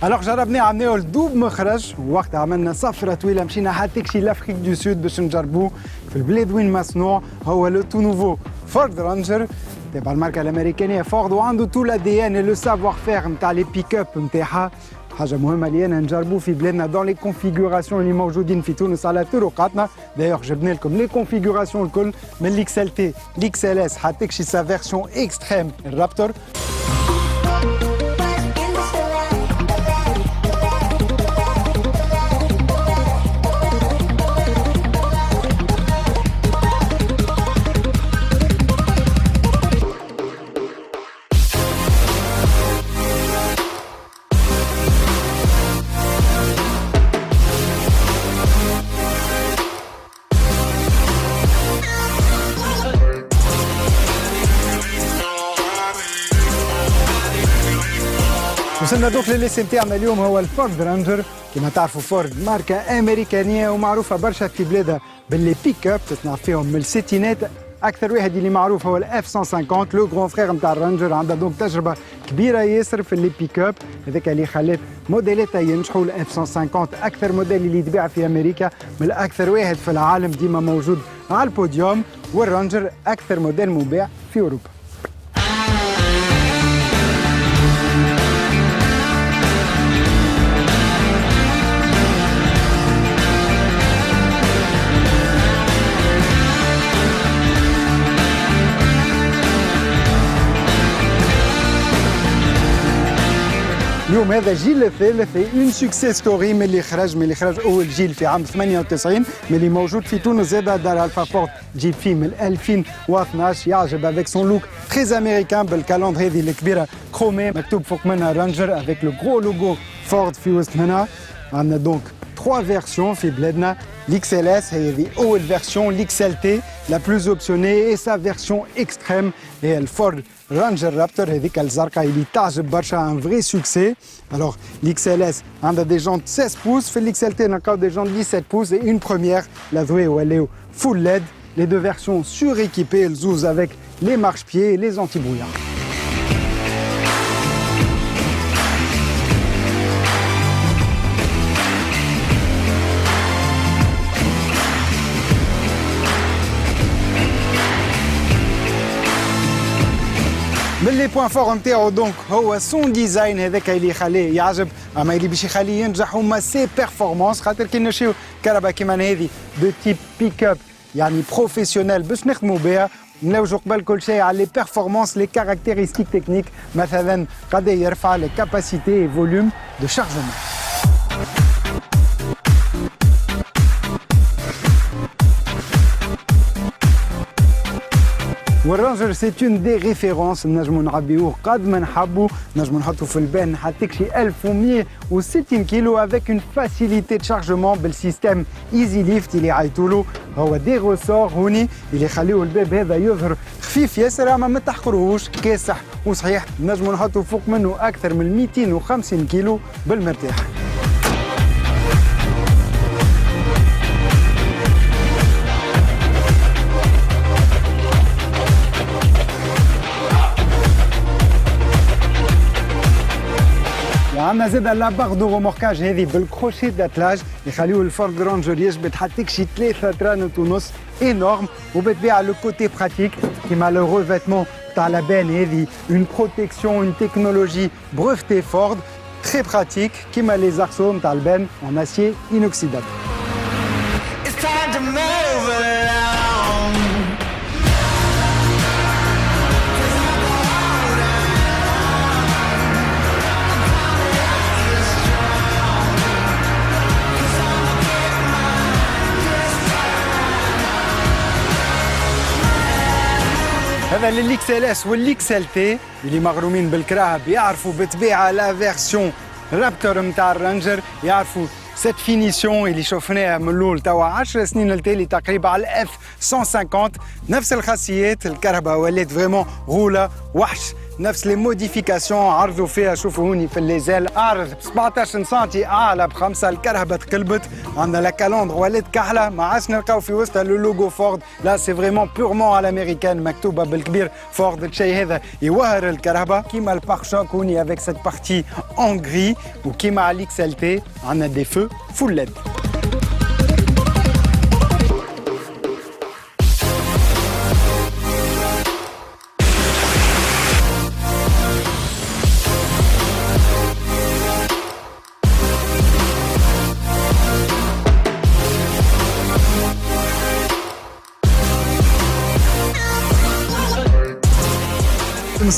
الوغ جربنا عملناه الدوب مخرج ووقتها عملنا سفره طويله مشينا حتى كشي لافريك دو سود باش نجربوه في البلاد وين مصنوع هو لو تو نوفو فورد رانجر تبع الماركه الامريكانيه فورد وعنده تو لا دي ان لو سافوار فير نتاع لي بيك اب نتاعها حاجه مهمه لينا نجربوه في بلادنا دون لي كونفيغوراسيون اللي موجودين في تونس على طرقاتنا دايوغ جبنا لكم لي كونفيغوراسيون الكل من الاكس ال تي الاكس ال اس حتى كشي سا فيرسيون اكستريم الرابتور وصلنا دوك للاسم تاعنا اليوم هو الفورد رانجر كما تعرفوا فورد ماركة أمريكانية ومعروفة برشا في بلادها باللي بيك اب تصنع فيهم من الستينات أكثر واحد اللي معروف هو الاف 150 لو غران فخير نتاع الرانجر عندها دونك تجربة كبيرة ياسر في اللي بيك اب هذاك اللي خلات موديلاتها ينجحوا الاف 150 أكثر موديل اللي يتباع في أمريكا من الأكثر واحد في العالم ديما موجود على البوديوم والرانجر أكثر موديل مباع في أوروبا. اليوم هذا جيل الثالث اون سكسيس ستوري من اللي خرج اول جيل في عام 98 من اللي موجود في تونس زاد دار الفا فورد جيب فيه من 2012 يعجب افيك سون لوك تري امريكان بالكالندر هذه الكبيره كرومي مكتوب فوق منها رانجر افيك لو غرو لوغو فورد في وسط منها عندنا دونك 3 فيرسيون في بلادنا l'XLS هي أول فيرسيون l'XLT la plus optionnée et sa version extrême هي الفورد رانجر رابتور هذيك الزرقاء اللي تعجب برشا ان فري سوكسي الوغ l'XLS عندها دي جونت 16 بوس في l'XLT نلقاو دي جونت 17 بوس et une première l'Adway ولاو full LED les deux versions suréquipées الزوز avec les marche-pieds et les anti-brouillards. من لي بوان فور نتاعو دونك هو سون ديزاين هذاك اللي يخليه يعجب اما اللي باش يخليه ينجح هما سي بيرفورمانس خاطر كي نمشيو كهرباء كيما هذه دو تيب بيك اب يعني بروفيسيونيل باش نخدموا بها نلوجوا قبل كل شيء على لي بيرفورمانس لي كاركتيرستيك تكنيك مثلا قد يرفع لي كاباسيتي فوليوم دو شارجمون. والرانجر سي اون دي ريفيرونس نجمو نعبيوه قد ما نحبوا نجمو نحطو في البان حتى شي 1160 كيلو افيك اون فاسيليتي دو شارجمون بالسيستيم ايزي ليفت اللي عيطولو هو دي روسور هوني اللي يخليو الباب هذا يظهر خفيف ياسر اما ما تحقروهوش كاسح وصحيح نجمو نحطو فوق منه اكثر من 250 كيلو بالمرتاح. عندنا زاد لاباغ دو روموركاج هذه بالكروشي داتلاج يخليو الفورد رانجر يجبد حتى شي 3 طرانات ونص انورم وبالطبيعه لو كوتي براتيك كيما لو ريفيتمون تاع لابان هذه اون بروتيكسيون اون تكنولوجي بروفتي فورد تري براتيك كيما لي زارسو نتاع البان اون اسيي انوكسيدابل. هذا للإكس ال اس والإكس ال تي اللي مغرومين بالكراهب يعرفوا بالطبيعه لا فيرسيون رابتور نتاع الرانجر يعرفوا سيت فينيسيون اللي شفناها من الاول توا 10 سنين التالي تقريبا على الاف 150 نفس الخاصيات الكهرباء ولات فريمون غوله وحش نفس لي موديفيكاسيون عرضوا فيها. شوفوا هوني في الليزال عرض 17 سنتي اعلى ب5 الكرهبه تقلبت. عندنا لا كالوندر ولات كحله ما عادش نلقاو في وسطها لو لوغو فورد. لا سي فريمون بورمون على الامريكان مكتوبه بالكبير فورد. الشيء هذا يوهر الكرهبه كيما البارشوك هوني افيك سيت بارتي اون غري وكيما على الاكس ال تي عندنا دي فو فول ليد.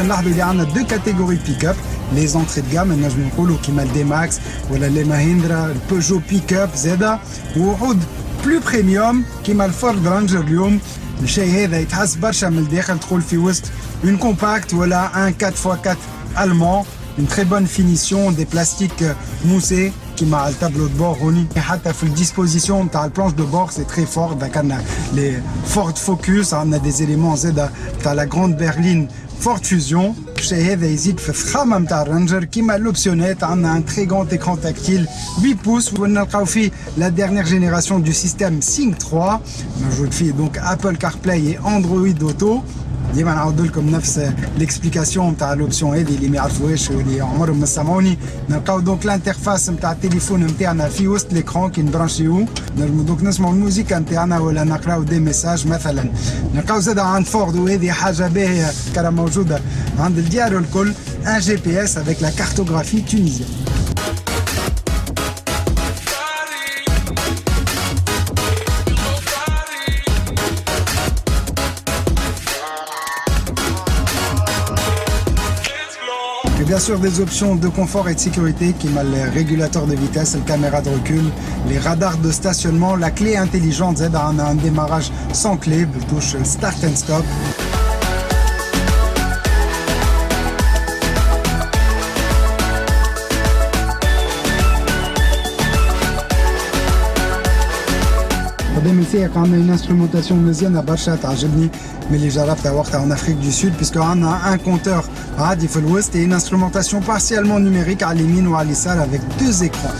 نلاحظوا اللي عندنا دو كاتيجوري بيك اب لي زونتري دو جام نجموا نقولوا كيما الدي ماكس ولا لي ماهيندرا البيجو بيك اب زاده وعود بلو بريميوم كيما الفورد رانجر. اليوم الشيء هذا يتحس برشا من الداخل تدخل في وسط اون كومباكت ولا ان 4x4 المون une très bonne finition des plastiques moussés كيما على التابلو دو بور هوني. حتى في الديسبوزيسيون تاع البلانش دو بور سي تري فور. عندنا لي فورد فوكس عندنا دي زيليمون زاده تاع لا غروند برلين فورد فيوزيون. الشيء هذا يزيد في الفخامه نتاع الرانجر. كيما لوبسيونيت عندنا ان تري غون ايكران تاكتيل 8 بوس ونلقاو فيه لا ديرنيير جينيراسيون دو سيستيم سينك 3 موجود فيه دونك ابل كار بلاي اندرويد اوتو. ديما نعاود لكم نفس ليكسبليكاسيون نتاع لوبسيون هذه اللي ما يعرفوهاش واللي عمرهم ما سمعوني. نلقاو دونك الانترفاس نتاع التليفون نتاعنا في وسط ليكرون كي نبرانشيو نجمو دونك نسمعوا الموسيقى نتاعنا ولا نقراو دي ميساج مثلا. نلقاو زاد عند فورد وهذه حاجه باهيه كرا موجوده عند الديار الكل ان جي بي اس افيك لا كارتوغرافي تونيزيان. Et bien sûr des options de confort et de sécurité qui ont le régulateur de vitesse, la caméra de recul, les radars de stationnement, la clé intelligente, on a un démarrage sans clé, touche start and stop. قدام السائق عندنا une instrumentation مزيانه برشا تعجبني من اللي جربتها وقتها en Afrique du Sud puisque عندنا un compteur عادي في الوسط et une instrumentation partiellement numérique على اليمين وعلى اليسار avec 2 écrans.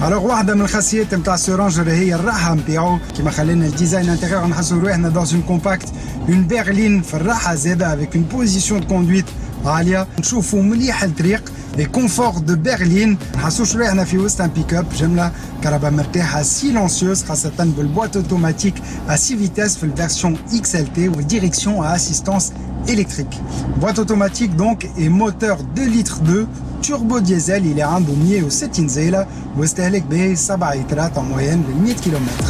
Alors واحدة من الخاصيات نتاع سورانجر هي الراحة نتاعو كيما خلينا الديزاين انتيريور نحسوا روحنا dans une compacte une berline في الراحة زادة avec une position de conduite عالية. نشوفوا مليح الطريق لي كونفور دو برلين نحسوش روحنا في وسط ان بيك اب جملة كهرباء مرتاحة سيلونسيوز خاصة بالبواط اوتوماتيك à 6 vitesses في الفيرسيون XLT والديريكسيون à assistance électrique. Boîte automatique donc et moteur 2 litres 2 turbo diesel il est عنده 160 زيلة واستهلك به 7 لترات en moyenne ل 100 كيلومتر.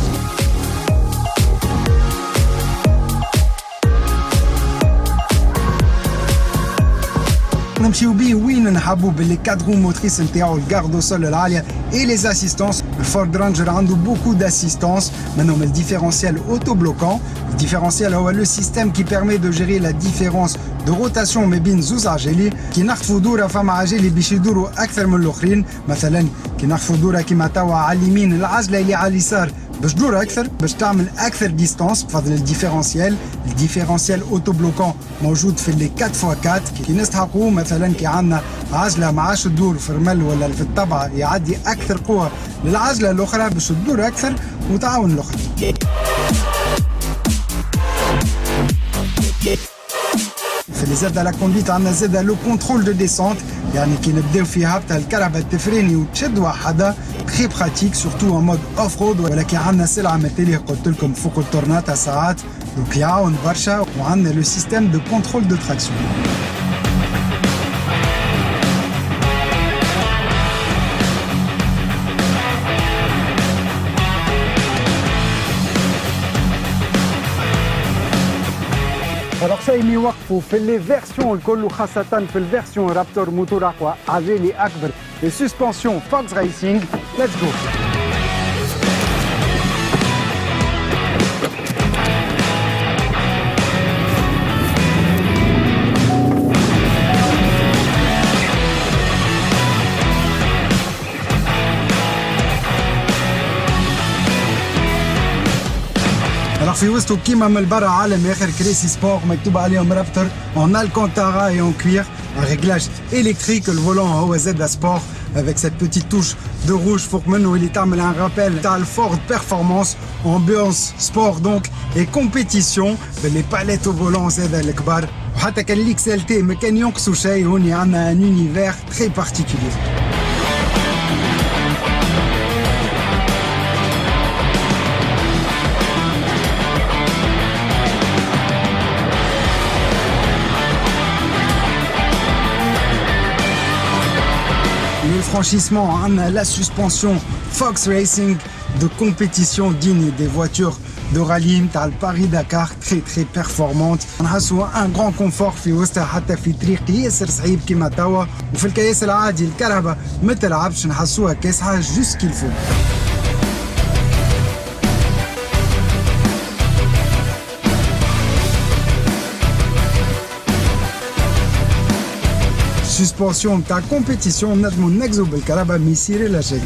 نمشيو بيه وين نحبوا باللي كادرو موتريس نتاعو الكاردو سول العاليه اي لي اسيستانس. الفورد رانجر عنده بوكو داسيستانس منهم الديفيرونسيال اوتو بلوكون. الديفيرونسيال هو لو سيستيم كي بيرمي دو جيري لا ديفيرونس دو روتاسيون ما بين زوز عجالي. كي نخطفوا دوره فما عجالي باش يدوروا اكثر من الاخرين مثلا كي نخطفوا دوره كيما توا على اليمين العجله اللي على اليسار باش تدور اكثر باش تعمل اكثر ديستانس بفضل الديفيرونسيال اوتو بلوكون موجود في لي 4x4 كي نستحقوا مثلا كي عندنا عجله ما عادش تدور في الرمل ولا في الطبعه يعدي اكثر قوه للعجله الاخرى باش تدور اكثر وتعاون الاخرى. في اللي زاد على كونديت عندنا زاد لو كونترول دو ديسونت يعني كي نبداو في هبطه الكرهبه تفريني وتشد وحدها تري براتيك سورتو ان مود اوف رود. ولكن عندنا سلعه مثاليه قلت لكم فوق التورنات ساعات دونك يعاون برشا وعندنا لو سيستيم دو كونترول دو تراكسيون. Alors ça يمي يوقفوا في لي فيرسيون الكل وخاصة في الفيرسيون رابتور موتور أقوى عجالي أكبر et suspension Fox Racing. Let's go. في وسطه كيما من البرا عالم اخر كريسي سبور مكتوب عليهم رابتر en alcantara et en cuir, un réglage électrique, le volant هو زاد sport avec cette petite touche de rouge فوق منه اللي تعمل un rappel تاع الفورد performance, ambiance sport donc et compétition باللي palettes au volant زاد الكبار وحتى كان ليكس ال تي ما كان ينقصوا شيء. هوني عندنا un univers très particulier. Le franchissement, la suspension Fox Racing de compétition digne des voitures de rallye تاع Paris-Dakar très très performante. نحسوا un grand confort في وسطها حتى في طريق ياسر صعيب كيما توا وفي الكياس العادي الكهرباء ما تلعبش نحسوها كاسحة جوست كيل فو. Suspension ta compétition نجمو نكزو بالكهرباء ما يصير لا شيء.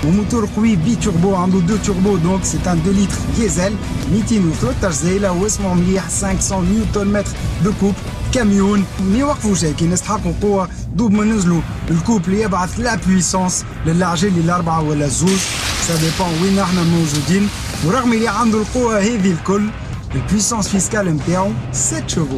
وموتور قوي بي توربو عنده 2 توربو دونك سي ان 2 لتر ديزل 213 زيله واسمه مليح 500 نيوتن متر دو كوب كاميون ما يوقفوش هيك يستحقوا قوه دوب ما نزلوا الكوب اللي يبعث لا بويسونس للعجل الاربعه ولا الزوج سا ديبون وين احنا موجودين. ورغم اللي عنده القوه هذه الكل البويسونس فيسكال نتاعو 7 شوفو.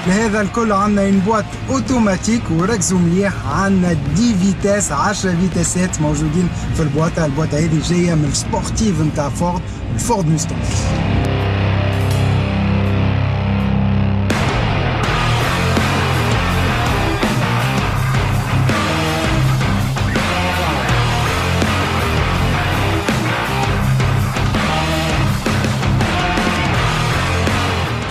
لهذا الكل عندنا ان بوات اوتوماتيك وركزوا مليح عندنا 10 فيتاس 10 فيتاسات موجودين في البواطه هذه جايه من السبورتيف نتاع فورد موستانج.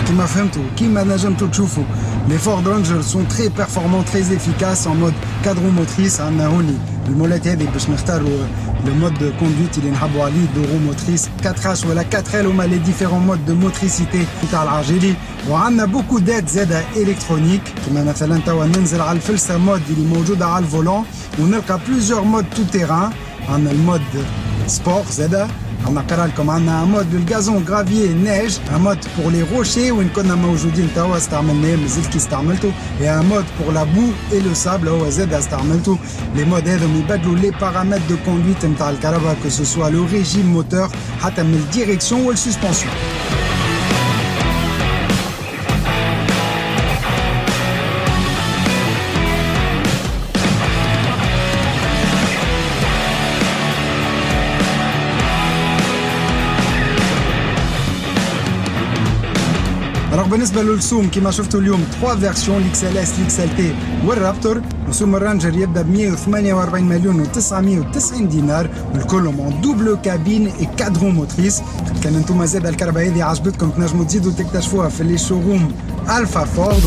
كما فهمتوا كما نجمتوا تشوفوا les Ford Ranger sont très performants très efficaces en mode cadran motrice. عندنا هوني المولات هذه باش نختاروا le mode de conduite اللي نحبوا عليه دورو موتريس 4H ولا 4L هما les différents modes de motricité نتاع العجلي. وعندنا بوكو دات زاده الكترونيك كما مثلا توا ننزل على الفلسه مود اللي موجوده على الفولون ونلقى بليزيور مود تو تيران. عندنا المود سبور زاده عندنا قرا لكم عندنا مود الغازون غرافيي نيج ان مود بور لي روشي وين كنا موجودين توا استعملناه مازلت كي استعملته يا مود بور لا بو اي لو سابل هو زاد استعملته. لي مود هذم يبدلوا لي بارامتر دو كوندويت نتاع الكهرباء كو سو سوا لو ريجيم موتور حتى من الديريكسيون والسسبونسيون. Alors بالنسبه للرسوم كما شفتوا اليوم 3 فيرسيون الاكس ال اس الاكس ال تي والرابتور. رسوم الرانجر يبدا ب 148 مليون و990 دينار والكلهم اون دوبل كابين اي كادرون موتريس. كان انتم زاد الكهرباء هذه عجبتكم تنجموا تزيدوا تكتشفوها في لي شوروم الفا فورد.